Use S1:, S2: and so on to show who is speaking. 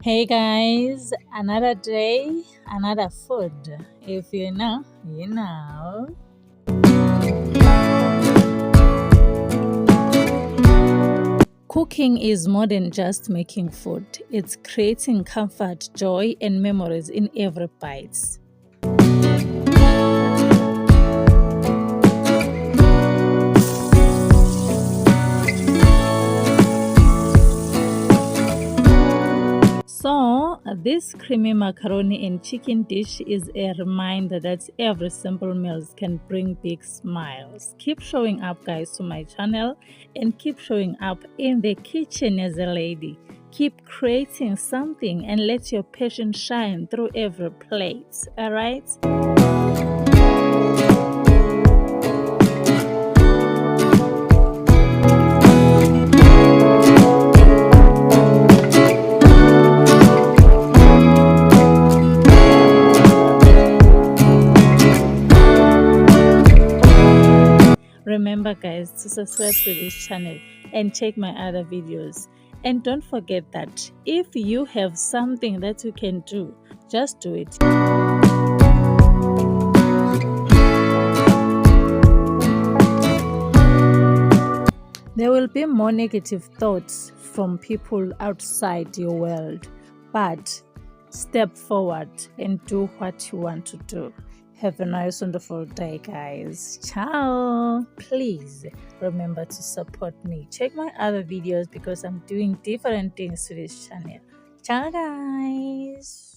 S1: Hey guys, another day, another food. If you know, you know. Cooking is more than just making food, it's creating comfort, joy, and memories in every bite. So, this creamy macaroni and chicken dish is a reminder that every simple meal can bring big smiles. Keep showing up, guys, to my channel and keep showing up in the kitchen as a lady. Keep creating something and let your passion shine through every plate. All right? Remember, guys, to subscribe to this channel and check my other videos. And don't forget that if you have something that you can do, just do it. There will be more negative thoughts from people outside your world, but step forward and do what you want to do. Have a nice, wonderful day, guys. Ciao. Please remember to support me. Check my other videos because I'm doing different things to this channel. Ciao, guys.